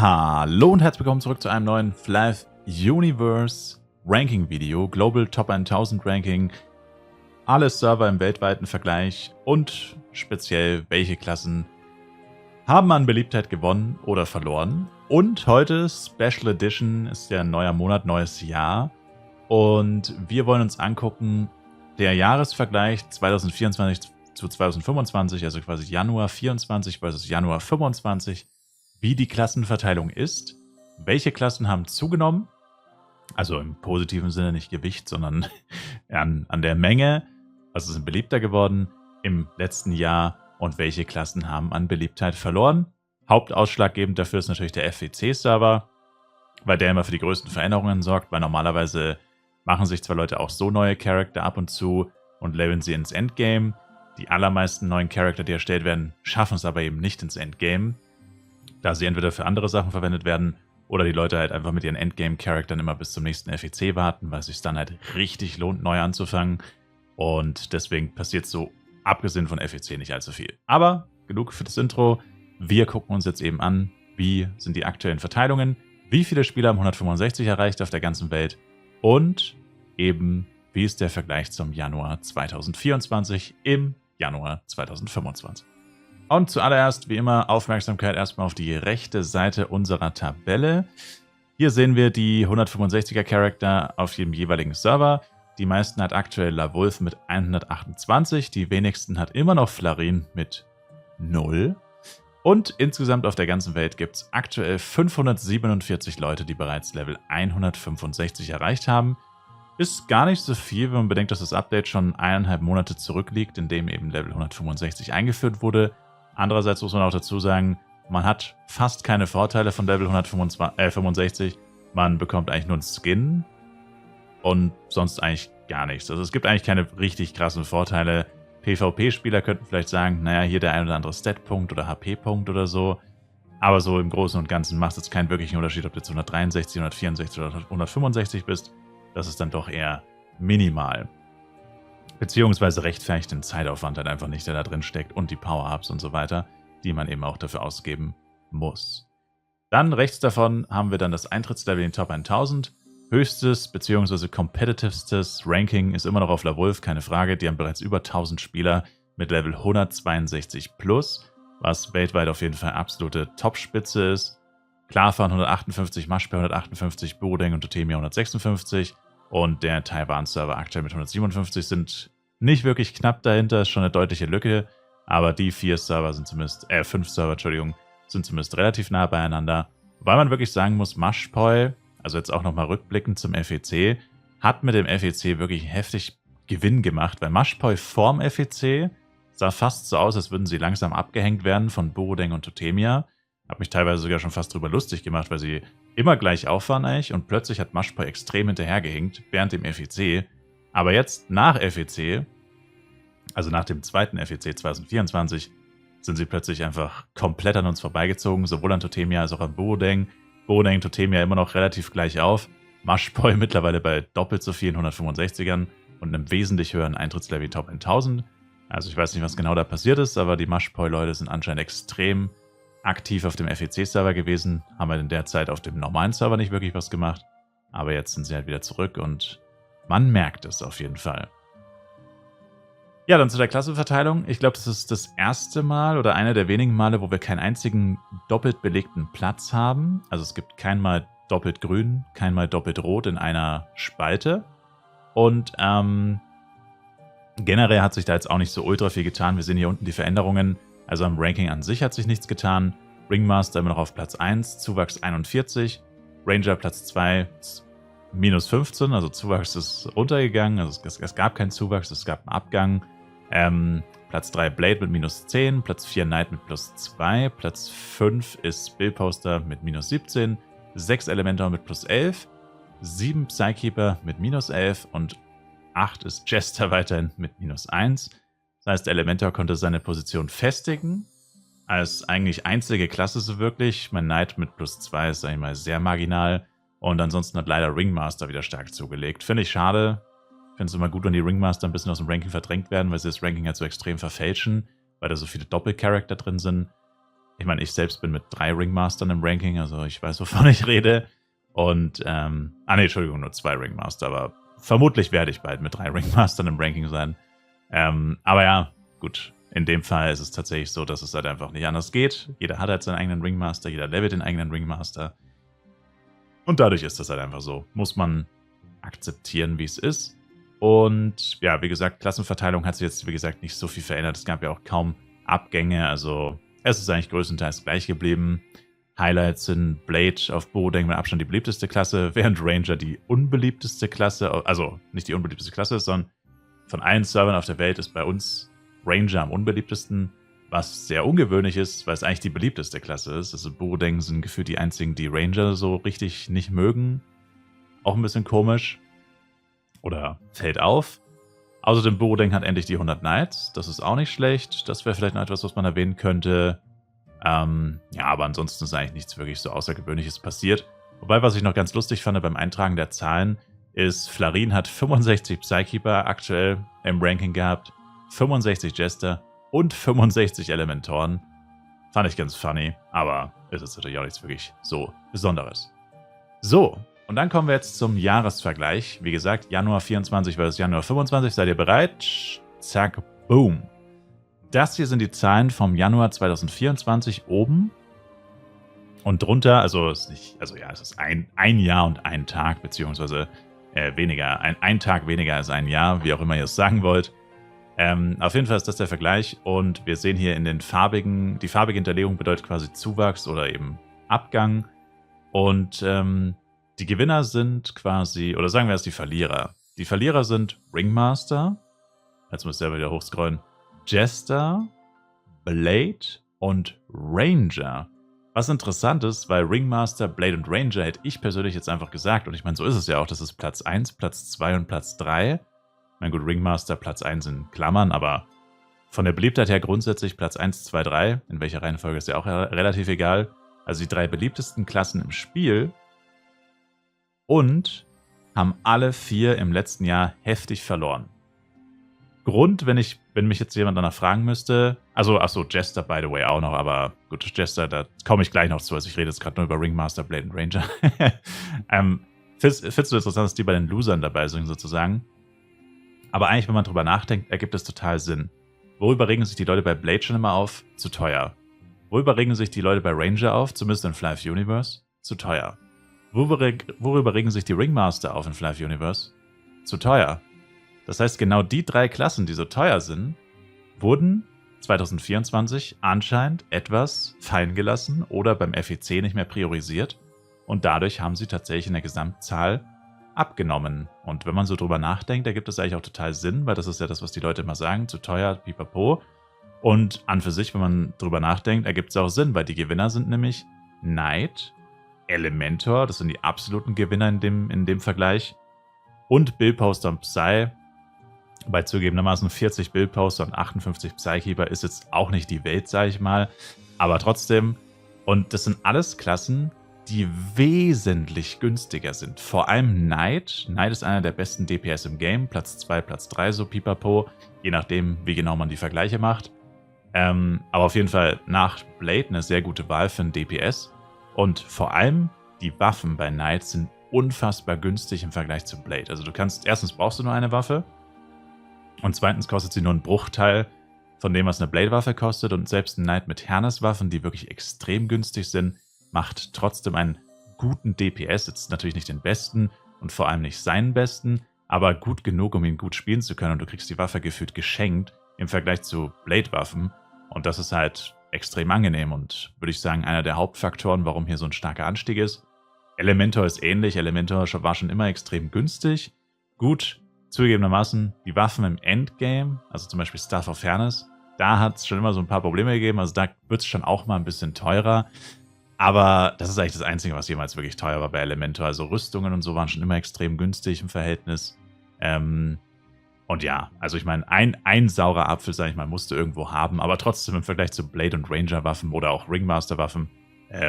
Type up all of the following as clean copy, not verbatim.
Hallo und herzlich willkommen zurück zu einem neuen Flav Universe Ranking Video. Global Top 1000 Ranking, alle Server im weltweiten Vergleich und speziell welche Klassen haben an Beliebtheit gewonnen oder verloren. Und heute Special Edition, ist ja ein neuer Monat, neues Jahr. Und wir wollen uns angucken, der Jahresvergleich 2024 zu 2025, also quasi Januar 24 versus Januar 25, wie die Klassenverteilung ist. Welche Klassen haben zugenommen? Also im positiven Sinne nicht Gewicht, sondern an der Menge. Also sind beliebter geworden im letzten Jahr und welche Klassen haben an Beliebtheit verloren. Hauptausschlaggebend dafür ist natürlich der FWC-Server, weil der immer für die größten Veränderungen sorgt, weil normalerweise machen sich zwar Leute auch so neue Charakter ab und zu und leveln sie ins Endgame. Die allermeisten neuen Charakter, die erstellt werden, schaffen es aber eben nicht ins Endgame, da sie entweder für andere Sachen verwendet werden oder die Leute halt einfach mit ihren Endgame-Charaktern immer bis zum nächsten FEC warten, weil es sich dann halt richtig lohnt, neu anzufangen. Und deswegen passiert so, abgesehen von FEC, nicht allzu viel. Aber genug für das Intro. Wir gucken uns jetzt eben an, wie sind die aktuellen Verteilungen, wie viele Spieler haben 165 erreicht auf der ganzen Welt und eben, wie ist der Vergleich zum Januar 2024 im Januar 2025. Und zuallererst, wie immer, Aufmerksamkeit erstmal auf die rechte Seite unserer Tabelle. Hier sehen wir die 165er Charakter auf jedem jeweiligen Server. Die meisten hat aktuell LaWolf mit 128, die wenigsten hat immer noch Flarin mit 0. Und insgesamt auf der ganzen Welt gibt es aktuell 547 Leute, die bereits Level 165 erreicht haben. Ist gar nicht so viel, wenn man bedenkt, dass das Update schon 1,5 Monate zurückliegt, in dem eben Level 165 eingeführt wurde. Andererseits muss man auch dazu sagen, man hat fast keine Vorteile von Level 165. Man bekommt eigentlich nur einen Skin und sonst eigentlich gar nichts. Also es gibt eigentlich keine richtig krassen Vorteile. PvP-Spieler könnten vielleicht sagen, naja, hier der ein oder andere Stat-Punkt oder HP-Punkt oder so. Aber so im Großen und Ganzen macht es jetzt keinen wirklichen Unterschied, ob du jetzt 163, 164 oder 165 bist. Das ist dann doch eher minimal. Beziehungsweise rechtfertigt den Zeitaufwand halt einfach nicht, der da drin steckt und die Power-Ups und so weiter, die man eben auch dafür ausgeben muss. Dann rechts davon haben wir dann das Eintrittslevel in den Top 1000. Höchstes bzw. competitivestes Ranking ist immer noch auf LaWolf, keine Frage. Die haben bereits über 1000 Spieler mit Level 162 plus, was weltweit auf jeden Fall absolute Topspitze ist. Klarfahren 158, Mashpe 158, Burudeng und Totemia 156 und der Taiwan-Server aktuell mit 157 sind nicht wirklich knapp dahinter, ist schon eine deutliche Lücke, aber die 5 Server, sind zumindest relativ nah beieinander. Weil man wirklich sagen muss, Mashpoi, also jetzt auch nochmal rückblickend zum FEC, hat mit dem FEC wirklich heftig Gewinn gemacht, weil Mashpoi vorm FEC sah fast so aus, als würden sie langsam abgehängt werden von Burudeng und Totemia. Habe mich teilweise sogar schon fast drüber lustig gemacht, weil sie immer gleich auf waren eigentlich und plötzlich hat Mashpoi extrem hinterhergehinkt während dem FEC. Aber jetzt nach FEC, also nach dem zweiten FEC 2024, sind sie plötzlich einfach komplett an uns vorbeigezogen, sowohl an Totemia als auch an Burudeng. Burudeng und Totemia immer noch relativ gleich auf. Mashpoi mittlerweile bei doppelt so vielen 165ern und einem wesentlich höheren Eintrittslevel Top 1000. Also ich weiß nicht, was genau da passiert ist, aber die Mashpoi-Leute sind anscheinend extrem aktiv auf dem FEC-Server gewesen, haben halt in der Zeit auf dem normalen Server nicht wirklich was gemacht, aber jetzt sind sie halt wieder zurück und man merkt es auf jeden Fall. Ja, dann zu der Klassenverteilung. Ich glaube, das ist das erste Mal oder einer der wenigen Male, wo wir keinen einzigen doppelt belegten Platz haben. Also es gibt keinmal doppelt grün, keinmal doppelt rot in einer Spalte. Und generell hat sich da jetzt auch nicht so ultra viel getan. Wir sehen hier unten die Veränderungen. Also am Ranking an sich hat sich nichts getan. Ringmaster immer noch auf Platz 1, Zuwachs 41. Ranger Platz 2, minus 15, also Zuwachs ist runtergegangen. Also es gab keinen Zuwachs, es gab einen Abgang. Platz 3 Blade mit minus 10, Platz 4 Knight mit plus 2, Platz 5 ist Spellposter mit minus 17, 6 Elementor mit plus 11, 7 Psykeeper mit minus 11 und 8 ist Jester weiterhin mit minus 1. Das heißt, Elementor konnte seine Position festigen, als eigentlich einzige Klasse so wirklich. Mein Knight mit plus 2 ist eigentlich mal sehr marginal. Und ansonsten hat leider Ringmaster wieder stark zugelegt. Finde ich schade. Ich finde es immer gut, wenn die Ringmaster ein bisschen aus dem Ranking verdrängt werden, weil sie das Ranking halt so extrem verfälschen, weil da so viele Doppelcharakter drin sind. Ich meine, ich selbst bin mit 3 Ringmastern im Ranking, also ich weiß, wovon ich rede. Und, Entschuldigung, nur 2 Ringmaster, aber vermutlich werde ich bald mit 3 Ringmastern im Ranking sein. Aber ja, gut, in dem Fall ist es tatsächlich so, dass es halt einfach nicht anders geht. Jeder hat halt seinen eigenen Ringmaster, jeder levelt den eigenen Ringmaster. Und dadurch ist das halt einfach so. Muss man akzeptieren, wie es ist. Und ja, wie gesagt, Klassenverteilung hat sich jetzt, wie gesagt, nicht so viel verändert. Es gab ja auch kaum Abgänge, also es ist eigentlich größtenteils gleich geblieben. Highlights sind Blade auf Borodeng mit Abstand die beliebteste Klasse, während Ranger die unbeliebteste Klasse, also nicht die unbeliebteste Klasse ist, sondern von allen Servern auf der Welt ist bei uns Ranger am unbeliebtesten, was sehr ungewöhnlich ist, weil es eigentlich die beliebteste Klasse ist. Also Borodeng sind gefühlt die einzigen, die Ranger so richtig nicht mögen. Auch ein bisschen komisch. Oder fällt auf. Außerdem Borodeng hat endlich die 100 Knights. Das ist auch nicht schlecht. Das wäre vielleicht noch etwas, was man erwähnen könnte. Ja, aber ansonsten ist eigentlich nichts wirklich so Außergewöhnliches passiert. Wobei, was ich noch ganz lustig fand beim Eintragen der Zahlen, ist, Flarin hat 65 Psykeeper aktuell im Ranking gehabt, 65 Jester und 65 Elementoren. Fand ich ganz funny, aber es ist natürlich auch nichts wirklich so Besonderes. So, und dann kommen wir jetzt zum Jahresvergleich. Wie gesagt, Januar 24 versus Januar 25. Seid ihr bereit? Zack, boom. Das hier sind die Zahlen vom Januar 2024 oben. Und drunter, also es ist ein Jahr und ein Tag, beziehungsweise weniger, ein Tag weniger als ein Jahr, wie auch immer ihr es sagen wollt. Auf jeden Fall ist das der Vergleich und wir sehen hier in den farbigen, die farbige Hinterlegung bedeutet quasi Zuwachs oder eben Abgang. Und die Gewinner sind quasi, oder sagen wir es die Verlierer. Die Verlierer sind Ringmaster, jetzt muss ich selber wieder hochscrollen, Jester, Blade und Ranger. Was interessant ist, weil Ringmaster, Blade und Ranger hätte ich persönlich jetzt einfach gesagt, und ich meine, so ist es ja auch, das ist Platz 1, Platz 2 und Platz 3. Ich meine, gut, Ringmaster, Platz 1 in Klammern, aber von der Beliebtheit her grundsätzlich Platz 1, 2, 3, in welcher Reihenfolge ist ja auch relativ egal. Also die 3 beliebtesten Klassen im Spiel und haben alle 4 im letzten Jahr heftig verloren. Grund, wenn mich jetzt jemand danach fragen müsste, achso, Jester by the way auch noch, aber gut, Jester, da komme ich gleich noch zu, also ich rede jetzt gerade nur über Ringmaster, Blade und Ranger. Findest du interessant, dass die bei den Losern dabei sind sozusagen? Aber eigentlich, wenn man drüber nachdenkt, ergibt es total Sinn. Worüber regen sich die Leute bei Blade schon immer auf? Zu teuer. Worüber regen sich die Leute bei Ranger auf? Zumindest in Flive Universe? Zu teuer. Worüber regen sich die Ringmaster auf in Flive Universe? Zu teuer. Das heißt, genau die 3 Klassen, die so teuer sind, wurden 2024 anscheinend etwas fallen gelassen oder beim FEC nicht mehr priorisiert und dadurch haben sie tatsächlich in der Gesamtzahl abgenommen. Und wenn man so drüber nachdenkt, ergibt das eigentlich auch total Sinn, weil das ist ja das, was die Leute immer sagen, zu teuer, pipapo. Und an für sich, wenn man drüber nachdenkt, ergibt es auch Sinn, weil die Gewinner sind nämlich Knight, Elementor, das sind die absoluten Gewinner in dem Vergleich, und Billposter und Psy. Bei zugegebenermaßen 40 Billposter und 58 Psykeeper ist jetzt auch nicht die Welt, sage ich mal, aber trotzdem. Und das sind alles Klassen, die wesentlich günstiger sind. Vor allem Knight. Knight ist einer der besten DPS im Game. Platz 2, Platz 3, so pipapo. Je nachdem, wie genau man die Vergleiche macht. Aber auf jeden Fall nach Blade eine sehr gute Wahl für einen DPS. Und vor allem die Waffen bei Knight sind unfassbar günstig im Vergleich zu Blade. Also du kannst, erstens brauchst du nur eine Waffe. Und zweitens kostet sie nur einen Bruchteil von dem, was eine Blade-Waffe kostet. Und selbst ein Knight mit Hernes-Waffen, die wirklich extrem günstig sind, macht trotzdem einen guten DPS. Jetzt natürlich nicht den besten und vor allem nicht seinen besten, aber gut genug, um ihn gut spielen zu können. Und du kriegst die Waffe gefühlt geschenkt im Vergleich zu Blade-Waffen. Und das ist halt extrem angenehm und würde ich sagen, einer der Hauptfaktoren, warum hier so ein starker Anstieg ist. Elementor ist ähnlich. Elementor war schon immer extrem günstig. Gut, zugegebenermaßen, die Waffen im Endgame, also zum Beispiel Staff of Fairness, da hat es schon immer so ein paar Probleme gegeben. Also da wird es schon auch mal ein bisschen teurer. Aber das ist eigentlich das Einzige, was jemals wirklich teuer war bei Elementor. Also Rüstungen und so waren schon immer extrem günstig im Verhältnis. Und ja, also ich meine, ein saurer Apfel, sag ich mal, musste irgendwo haben. Aber trotzdem im Vergleich zu Blade- und Ranger-Waffen oder auch Ringmaster-Waffen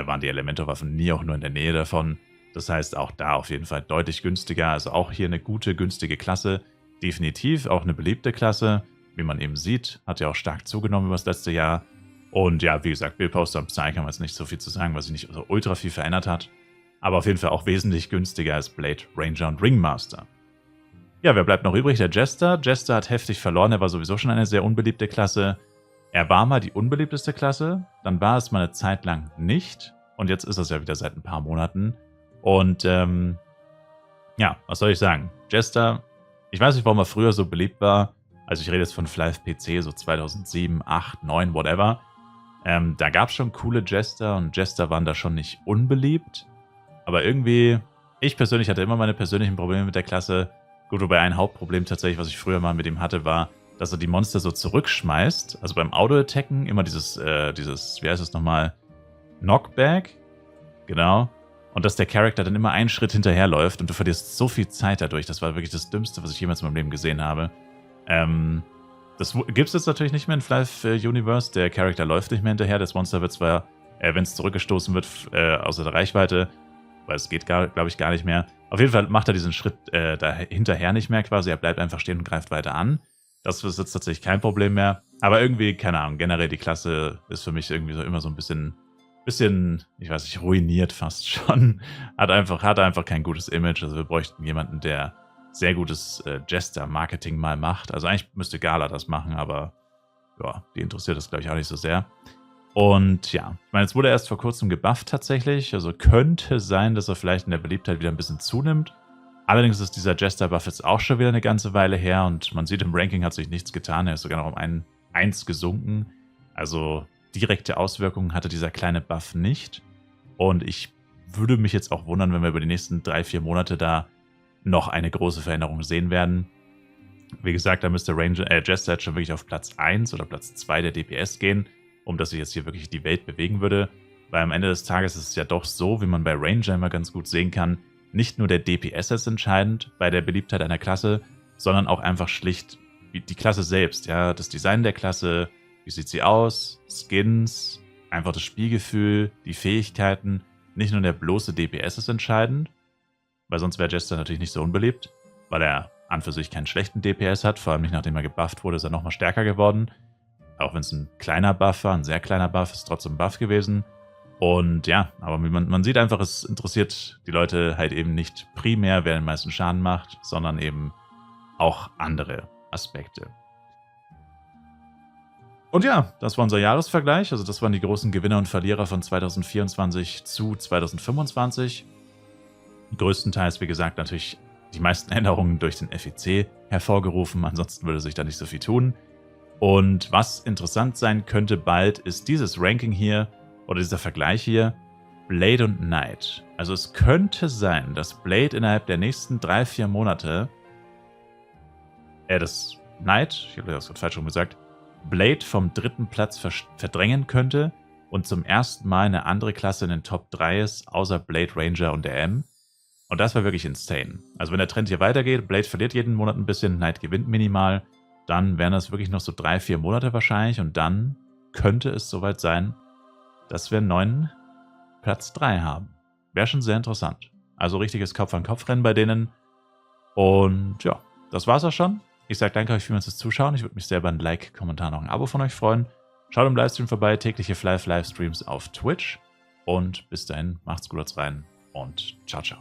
waren die Elementor-Waffen nie auch nur in der Nähe davon. Das heißt, auch da auf jeden Fall deutlich günstiger. Also auch hier eine gute, günstige Klasse. Definitiv auch eine beliebte Klasse. Wie man eben sieht, hat ja auch stark zugenommen über das letzte Jahr. Und ja, wie gesagt, Bildposter und Psy kann man jetzt nicht so viel zu sagen, was sich nicht so ultra viel verändert hat. Aber auf jeden Fall auch wesentlich günstiger als Blade, Ranger und Ringmaster. Ja, wer bleibt noch übrig? Der Jester. Jester hat heftig verloren, er war sowieso schon eine sehr unbeliebte Klasse. Er war mal die unbeliebteste Klasse, dann war es mal eine Zeit lang nicht. Und jetzt ist es ja wieder seit ein paar Monaten. Und ja, was soll ich sagen? Jester, ich weiß nicht, warum er früher so beliebt war. Also ich rede jetzt von Flive PC, so 2007, 8, 9, whatever. Da gab es schon coole Jester und Jester waren da schon nicht unbeliebt. Aber irgendwie, ich persönlich hatte immer meine persönlichen Probleme mit der Klasse. Gut, wobei ein Hauptproblem tatsächlich, was ich früher mal mit ihm hatte, war, dass er die Monster so zurückschmeißt. Also beim Auto-Attacken immer dieses, wie heißt es nochmal? Knockback. Genau. Und dass der Charakter dann immer einen Schritt hinterherläuft und du verlierst so viel Zeit dadurch. Das war wirklich das Dümmste, was ich jemals in meinem Leben gesehen habe. Das gibt es jetzt natürlich nicht mehr in Flive Universe. Der Charakter läuft nicht mehr hinterher. Das Monster wird zwar, wenn es zurückgestoßen wird, außer der Reichweite, weil es geht, glaube ich, gar nicht mehr. Auf jeden Fall macht er diesen Schritt da hinterher nicht mehr quasi. Er bleibt einfach stehen und greift weiter an. Das ist jetzt tatsächlich kein Problem mehr. Aber irgendwie, keine Ahnung, generell die Klasse ist für mich irgendwie so immer so ein bisschen, ich weiß nicht, ruiniert fast schon. Hat einfach kein gutes Image. Also wir bräuchten jemanden, der sehr gutes Jester-Marketing mal macht. Also eigentlich müsste Gala das machen, aber ja, die interessiert das, glaube ich, auch nicht so sehr. Und ja, ich meine, jetzt wurde er erst vor kurzem gebufft tatsächlich. Also könnte sein, dass er vielleicht in der Beliebtheit wieder ein bisschen zunimmt. Allerdings ist dieser Jester-Buff jetzt auch schon wieder eine ganze Weile her und man sieht, im Ranking hat sich nichts getan. Er ist sogar noch um 1 gesunken. Also direkte Auswirkungen hatte dieser kleine Buff nicht. Und ich würde mich jetzt auch wundern, wenn wir über die nächsten 3-4 Monate da noch eine große Veränderung sehen werden. Wie gesagt, da müsste Jester jetzt schon wirklich auf Platz 1 oder Platz 2 der DPS gehen, um dass sich jetzt hier wirklich die Welt bewegen würde. Weil am Ende des Tages ist es ja doch so, wie man bei Ranger immer ganz gut sehen kann, nicht nur der DPS ist entscheidend bei der Beliebtheit einer Klasse, sondern auch einfach schlicht die Klasse selbst. Ja, das Design der Klasse, wie sieht sie aus, Skins, einfach das Spielgefühl, die Fähigkeiten. Nicht nur der bloße DPS ist entscheidend, weil sonst wäre Jester natürlich nicht so unbeliebt, weil er an für sich keinen schlechten DPS hat, vor allem nicht nachdem er gebufft wurde, ist er nochmal stärker geworden. Auch wenn es ein kleiner Buff war, ein sehr kleiner Buff, ist trotzdem ein Buff gewesen. Und ja, aber man sieht einfach, es interessiert die Leute halt eben nicht primär, wer den meisten Schaden macht, sondern eben auch andere Aspekte. Und ja, das war unser Jahresvergleich. Also das waren die großen Gewinner und Verlierer von 2024 zu 2025. Größtenteils, wie gesagt, natürlich die meisten Änderungen durch den FEC hervorgerufen. Ansonsten würde sich da nicht so viel tun. Und was interessant sein könnte bald, ist dieses Ranking hier, oder dieser Vergleich hier, Blade und Knight. Also es könnte sein, dass Blade innerhalb der nächsten 3-4 Monate, das Knight, ich habe das gerade falsch rum gesagt, Blade vom 3. Platz verdrängen könnte und zum ersten Mal eine andere Klasse in den Top 3 ist, außer Blade, Ranger und der M. Und das war wirklich insane. Also wenn der Trend hier weitergeht, Blade verliert jeden Monat ein bisschen, Knight gewinnt minimal, dann wären das wirklich noch so 3-4 Monate wahrscheinlich und dann könnte es soweit sein, dass wir einen neuen Platz 3 haben. Wäre schon sehr interessant. Also richtiges Kopf-an-Kopf-Rennen bei denen. Und ja, das war's auch schon. Ich sage danke euch vielmals fürs Zuschauen. Ich würde mich sehr über ein Like, Kommentar, noch ein Abo von euch freuen. Schaut im Livestream vorbei, tägliche Livestreams auf Twitch. Und bis dahin, macht's gut, haut's rein und ciao, ciao.